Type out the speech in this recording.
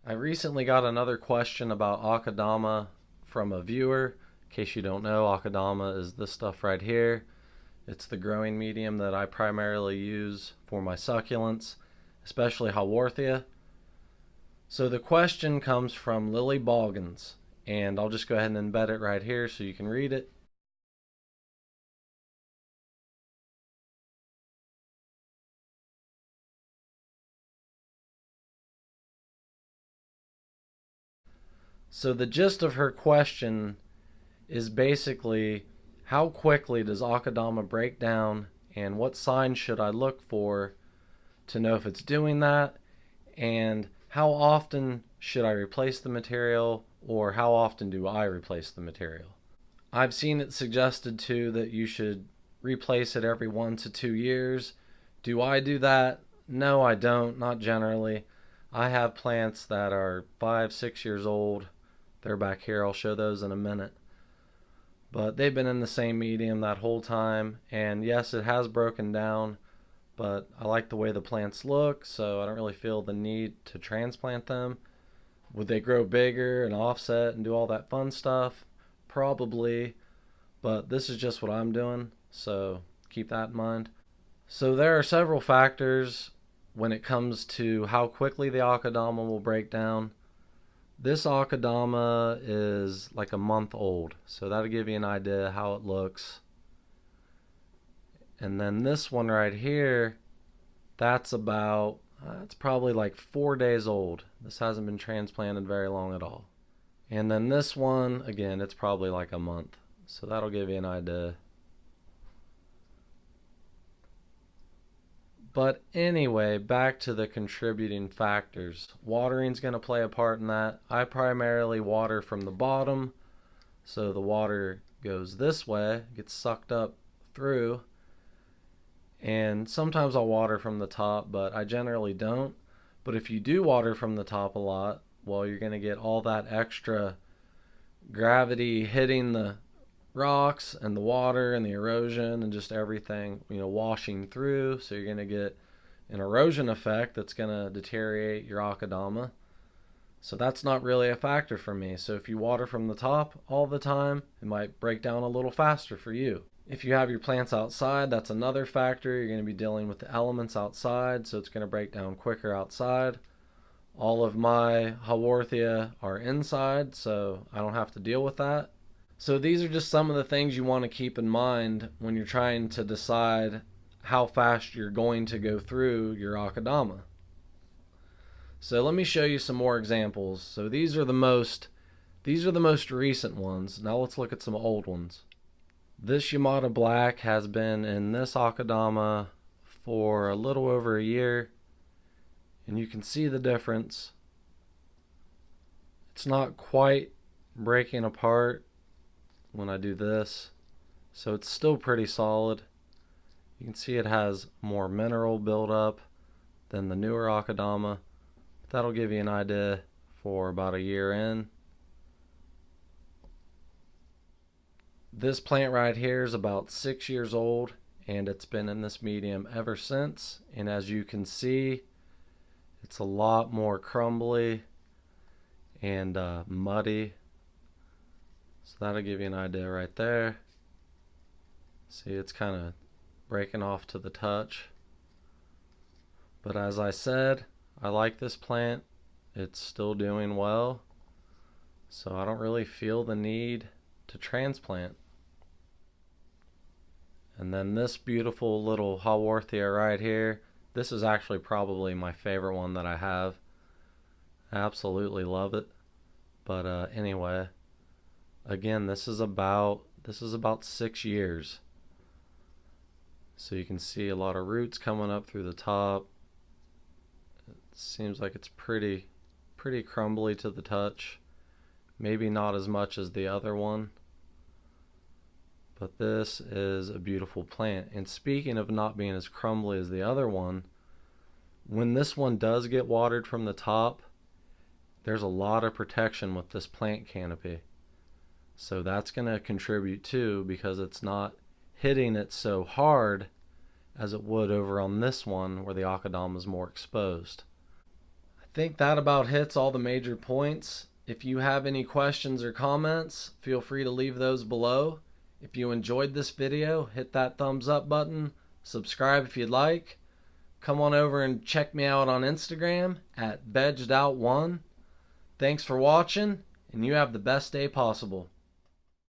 I recently got another question about AKADAMA from a viewer. In case you don't know, AKADAMA is this stuff right here. It's the growing medium that I primarily use for my succulents, especially Haworthia. So the question comes from Lily Boggins, and I'll just go ahead and embed it right here so you can read it. So the gist of her question is basically, how quickly does AKADAMA break down, and what signs should I look for to know if it's doing that, and how often should I replace the material, or how often do I replace the material? I've seen it suggested too that you should replace it every 1 to 2 years. Do I do that? No, I don't, not generally. I have plants that are 5, 6 years old. They're back here. I'll show those in a minute. But they've been in the same medium that whole time. And yes, it has broken down, but I like the way the plants look, so I don't really feel the need to transplant them. Would they grow bigger and offset and do all that fun stuff? Probably, but this is just what I'm doing, so keep that in mind. So there are several factors when it comes to how quickly the AKADAMA will break down. This AKADAMA is like a month old, so that'll give you an idea how it looks. And then this one right here, that's about, it's probably like 4 days old. This hasn't been transplanted very long at all. And then this one, again, it's probably like a month. So that'll give you an idea. But anyway, back to the contributing factors. Watering's going to play a part in that. I primarily water from the bottom, so the water goes this way, gets sucked up through. And sometimes I'll water from the top, but I generally don't. But if you do water from the top a lot, well, you're going to get all that extra gravity hitting the rocks and the water and the erosion and just everything, washing through. So you're going to get an erosion effect that's going to deteriorate your AKADAMA. So that's not really a factor for me. So if you water from the top all the time, it might break down a little faster for you. If you have your plants outside, that's another factor. You're going to be dealing with the elements outside, so it's going to break down quicker outside. All of my Haworthia are inside, so I don't have to deal with that. So these are just some of the things you want to keep in mind when you're trying to decide how fast you're going to go through your AKADAMA. So let me show you some more examples. So these are the most recent ones. Now let's look at some old ones. This Yamada Black has been in this AKADAMA for a little over a year, and you can see the difference. It's not quite breaking apart when I do this, so it's still pretty solid. You can see it has more mineral buildup than the newer AKADAMA. That'll give you an idea for about a year in. This plant right here is about 6 years old, and it's been in this medium ever since. And as you can see, it's a lot more crumbly and muddy. So that'll give you an idea right there. See, it's kind of breaking off to the touch. But as I said, I like this plant. It's still doing well. So I don't really feel the need to transplant. And then this beautiful little Haworthia right here, this is actually probably my favorite one that I have. I absolutely love it. But anyway, again, this is about 6 years. So you can see a lot of roots coming up through the top. It seems like it's pretty crumbly to the touch. Maybe not as much as the other one. But this is a beautiful plant. And speaking of not being as crumbly as the other one, when this one does get watered from the top, there's a lot of protection with this plant canopy. So that's going to contribute too, because it's not hitting it so hard as it would over on this one where the AKADAMA is more exposed. I think that about hits all the major points. If you have any questions or comments, feel free to leave those below. If you enjoyed this video, hit that thumbs up button, subscribe if you'd like. Come on over and check me out on Instagram at VeggedOut1. Thanks for watching, and you have the best day possible.